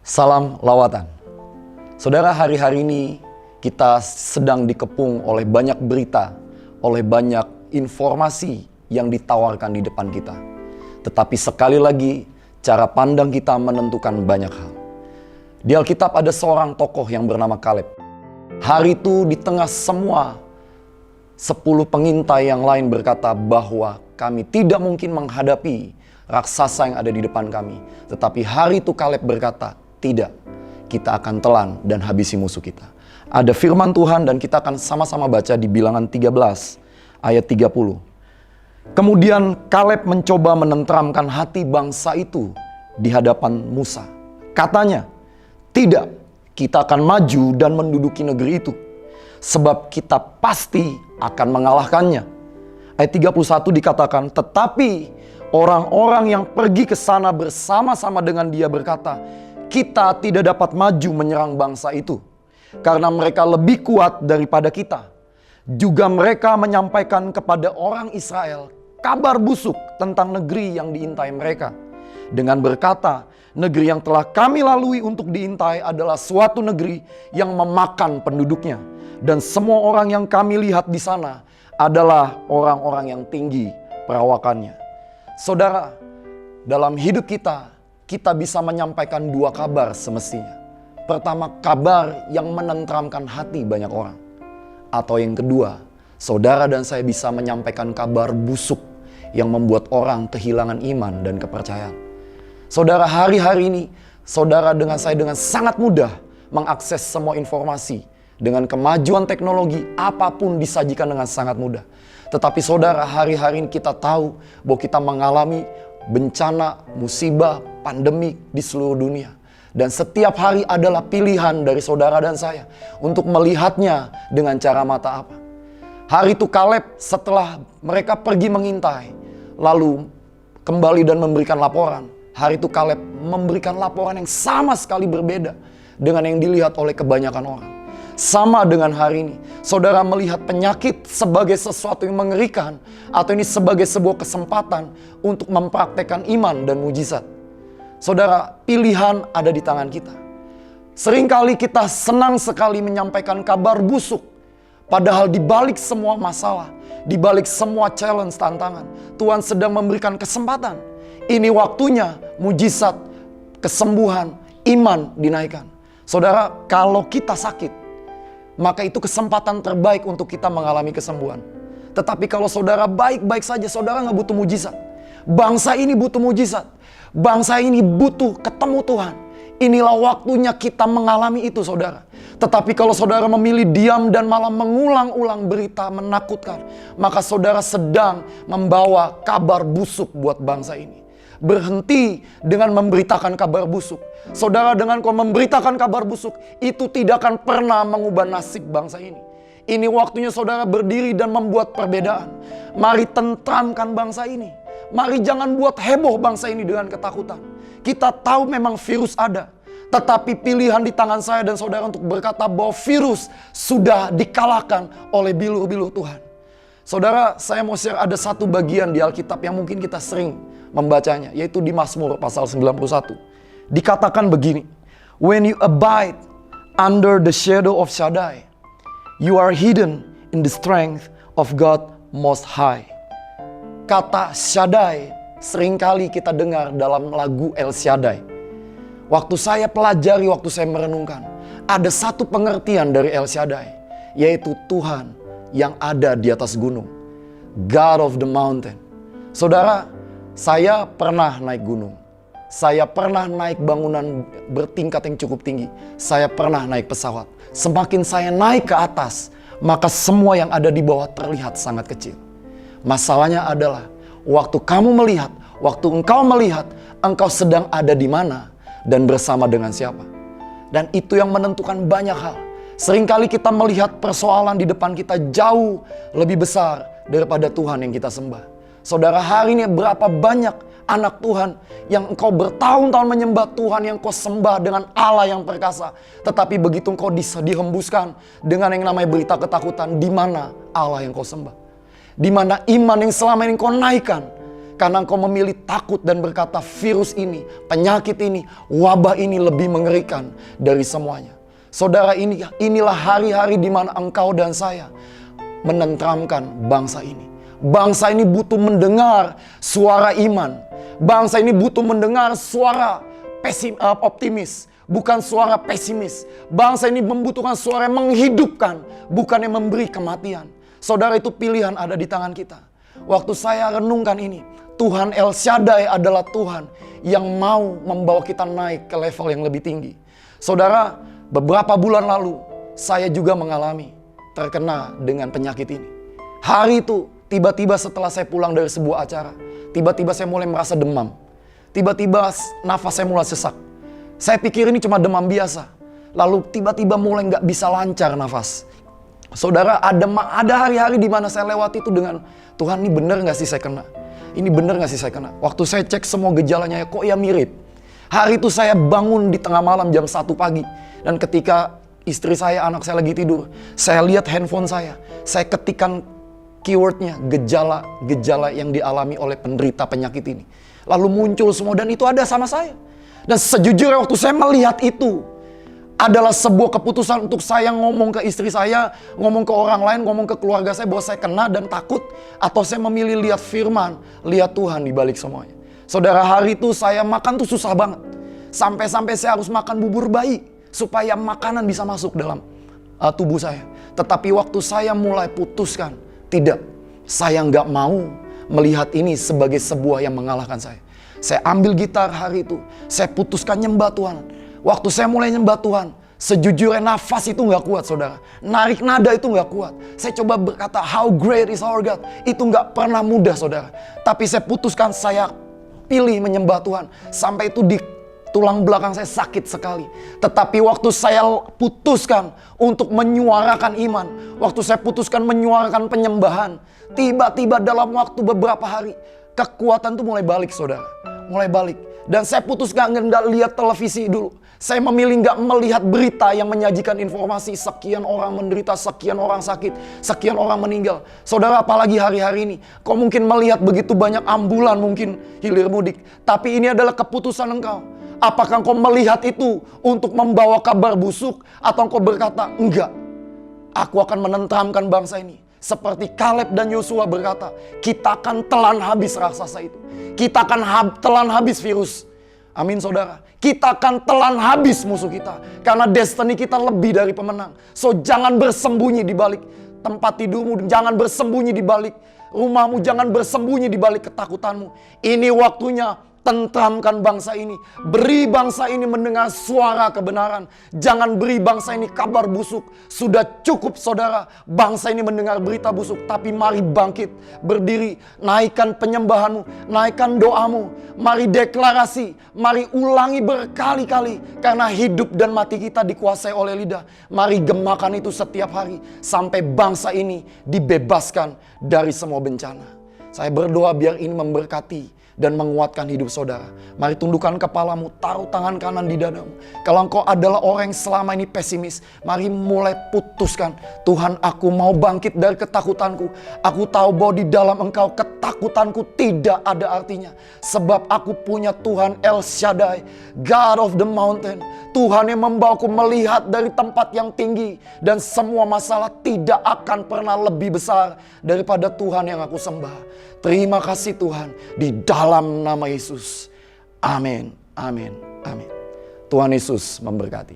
Salam lawatan. Saudara, hari-hari ini kita sedang dikepung oleh banyak berita, oleh banyak informasi yang ditawarkan di depan kita. Tetapi sekali lagi, cara pandang kita menentukan banyak hal. Di Alkitab ada seorang tokoh yang bernama Kaleb. Hari itu di tengah semua 10 pengintai yang lain berkata bahwa kami tidak mungkin menghadapi raksasa yang ada di depan kami. Tetapi hari itu Kaleb berkata, tidak, kita akan telan dan habisi musuh kita. Ada firman Tuhan dan kita akan sama-sama baca di Bilangan 13 ayat 30. Kemudian Kaleb mencoba menenteramkan hati bangsa itu di hadapan Musa. Katanya, tidak, kita akan maju dan menduduki negeri itu, sebab kita pasti akan mengalahkannya. Ayat 31 dikatakan, tetapi orang-orang yang pergi ke sana bersama-sama dengan dia berkata, kita tidak dapat maju menyerang bangsa itu, karena mereka lebih kuat daripada kita. Juga mereka menyampaikan kepada orang Israel kabar busuk tentang negeri yang diintai mereka, dengan berkata, negeri yang telah kami lalui untuk diintai adalah suatu negeri yang memakan penduduknya. Dan semua orang yang kami lihat di sana adalah orang-orang yang tinggi perawakannya. Saudara, dalam hidup kita bisa menyampaikan dua kabar semestinya. Pertama, kabar yang menenteramkan hati banyak orang. Atau yang kedua, saudara dan saya bisa menyampaikan kabar busuk yang membuat orang kehilangan iman dan kepercayaan. Saudara, hari-hari ini, saudara dengan saya dengan sangat mudah mengakses semua informasi. Dengan kemajuan teknologi, apapun disajikan dengan sangat mudah. Tetapi saudara, hari-hari ini kita tahu bahwa kita mengalami bencana, musibah, pandemi di seluruh dunia. Dan setiap hari adalah pilihan dari saudara dan saya untuk melihatnya dengan cara mata apa. Hari itu Kaleb setelah mereka pergi mengintai, lalu kembali dan memberikan laporan. Hari itu Kaleb memberikan laporan yang sama sekali berbeda dengan yang dilihat oleh kebanyakan orang. Sama dengan hari ini, saudara melihat penyakit sebagai sesuatu yang mengerikan, atau ini sebagai sebuah kesempatan untuk mempraktekkan iman dan mujizat. Saudara, pilihan ada di tangan kita. Seringkali kita senang sekali menyampaikan kabar busuk, padahal di balik semua masalah, di balik semua challenge, tantangan, Tuhan sedang memberikan kesempatan. Ini waktunya mujizat, kesembuhan, iman dinaikkan. Saudara, kalau kita sakit, maka itu kesempatan terbaik untuk kita mengalami kesembuhan. Tetapi kalau saudara baik-baik saja, saudara nggak butuh mujizat. Bangsa ini butuh mujizat. Bangsa ini butuh ketemu Tuhan. Inilah waktunya kita mengalami itu, saudara. Tetapi kalau saudara memilih diam dan malah mengulang-ulang berita menakutkan, maka saudara sedang membawa kabar busuk buat bangsa ini. Berhenti dengan memberitakan kabar busuk. Saudara, dengan kau memberitakan kabar busuk, itu tidak akan pernah mengubah nasib bangsa ini. Ini waktunya saudara berdiri dan membuat perbedaan. Mari tentramkan bangsa ini. Mari jangan buat heboh bangsa ini dengan ketakutan. Kita tahu memang virus ada. Tetapi pilihan di tangan saya dan saudara untuk berkata bahwa virus sudah dikalahkan oleh bilur-bilur Tuhan. Saudara, saya mau share ada satu bagian di Alkitab yang mungkin kita sering membacanya, yaitu di Mazmur pasal 91. Dikatakan begini, when you abide under the shadow of Shaddai, you are hidden in the strength of God Most High. Kata Shaddai seringkali kita dengar dalam lagu El Shaddai. Waktu saya pelajari, waktu saya merenungkan, ada satu pengertian dari El Shaddai, yaitu Tuhan yang ada di atas gunung. God of the mountain. Saudara, saya pernah naik gunung. Saya pernah naik bangunan bertingkat yang cukup tinggi. Saya pernah naik pesawat. Semakin saya naik ke atas, maka semua yang ada di bawah terlihat sangat kecil. Masalahnya adalah, waktu kamu melihat, waktu engkau melihat, engkau sedang ada di mana dan bersama dengan siapa. Dan itu yang menentukan banyak hal. Seringkali kita melihat persoalan di depan kita jauh lebih besar daripada Tuhan yang kita sembah. Saudara, hari ini berapa banyak anak Tuhan yang engkau bertahun-tahun menyembah Tuhan yang kau sembah dengan Allah yang perkasa. Tetapi begitu engkau dihembuskan dengan yang namanya berita ketakutan, di mana Allah yang kau sembah? Di mana iman yang selama ini kau naikkan? Karena engkau memilih takut dan berkata virus ini, penyakit ini, wabah ini lebih mengerikan dari semuanya. Saudara, inilah hari-hari di mana engkau dan saya menenteramkan bangsa ini. Bangsa ini butuh mendengar suara iman. Bangsa ini butuh mendengar suara optimis, bukan suara pesimis. Bangsa ini membutuhkan suara yang menghidupkan, bukan yang memberi kematian. Saudara, itu pilihan ada di tangan kita. Waktu saya renungkan ini, Tuhan El Shaddai adalah Tuhan yang mau membawa kita naik ke level yang lebih tinggi. Saudara, beberapa bulan lalu saya juga mengalami terkena dengan penyakit ini. Hari itu, tiba-tiba setelah saya pulang dari sebuah acara, tiba-tiba saya mulai merasa demam. Tiba-tiba nafas saya mulai sesak. Saya pikir ini cuma demam biasa. Lalu tiba-tiba mulai nggak bisa lancar nafas. Saudara, ada hari-hari di mana saya lewati itu dengan, Tuhan, ini bener nggak sih saya kena? Ini bener gak sih saya kena? Waktu saya cek semua gejalanya, kok ya mirip. Hari itu saya bangun di tengah malam jam 1 pagi. Dan ketika istri saya, anak saya lagi tidur, saya lihat handphone saya ketikkan keywordnya, gejala yang dialami oleh penderita penyakit ini. Lalu muncul semua dan itu ada sama saya. Dan sejujurnya waktu saya melihat itu, adalah sebuah keputusan untuk saya ngomong ke istri saya, ngomong ke orang lain, ngomong ke keluarga saya bahwa saya kena dan takut. Atau saya memilih lihat firman, lihat Tuhan di balik semuanya. Saudara, hari itu saya makan tuh susah banget. Sampai-sampai saya harus makan bubur bayi supaya makanan bisa masuk dalam tubuh saya. Tetapi waktu saya mulai putuskan, tidak, saya nggak mau melihat ini sebagai sebuah yang mengalahkan saya. Saya ambil gitar hari itu, saya putuskan nyembah Tuhan. Waktu saya mulai nyembah Tuhan, sejujurnya nafas itu gak kuat, saudara. Narik nada itu gak kuat. Saya coba berkata, how great is our God. Itu gak pernah mudah, saudara. Tapi saya putuskan, saya pilih menyembah Tuhan. Sampai itu di tulang belakang saya sakit sekali. Tetapi waktu saya putuskan untuk menyuarakan iman, waktu saya putuskan menyuarakan penyembahan, tiba-tiba dalam waktu beberapa hari, kekuatan itu mulai balik, saudara. Mulai balik. Dan saya putuskan nggak lihat televisi dulu. Saya memilih nggak melihat berita yang menyajikan informasi sekian orang menderita, sekian orang sakit, sekian orang meninggal. Saudara, apalagi hari-hari ini, kau mungkin melihat begitu banyak ambulan mungkin hilir mudik. Tapi ini adalah keputusan engkau. Apakah engkau melihat itu untuk membawa kabar busuk atau engkau berkata, enggak, aku akan menenteramkan bangsa ini. Seperti Kaleb dan Yosua berkata, kita akan telan habis raksasa itu. Kita akan telan habis virus. Amin, saudara. Kita akan telan habis musuh kita. Karena destiny kita lebih dari pemenang. So, jangan bersembunyi di balik tempat tidurmu. Jangan bersembunyi di balik rumahmu. Jangan bersembunyi di balik ketakutanmu. Ini waktunya. Tentramkan bangsa ini. Beri bangsa ini mendengar suara kebenaran. Jangan beri bangsa ini kabar busuk. Sudah cukup, saudara, bangsa ini mendengar berita busuk. Tapi mari bangkit, berdiri, naikkan penyembahanmu, naikkan doamu. Mari deklarasi, mari ulangi berkali-kali. Karena hidup dan mati kita dikuasai oleh lidah. Mari gemakan itu setiap hari. Sampai bangsa ini dibebaskan dari semua bencana. Saya berdoa biar ini memberkati dan menguatkan hidup saudara. Mari tundukkan kepalamu, taruh tangan kanan di dadamu. Kalau engkau adalah orang yang selama ini pesimis, mari mulai putuskan, Tuhan, aku mau bangkit dari ketakutanku. Aku tahu bahwa di dalam engkau ketakutanku tidak ada artinya. Sebab aku punya Tuhan El Shaddai, God of the mountain. Tuhan yang membawaku melihat dari tempat yang tinggi. Dan semua masalah tidak akan pernah lebih besar daripada Tuhan yang aku sembah. Terima kasih Tuhan, di dalam nama Yesus. Amin, amin, amin. Tuhan Yesus memberkati.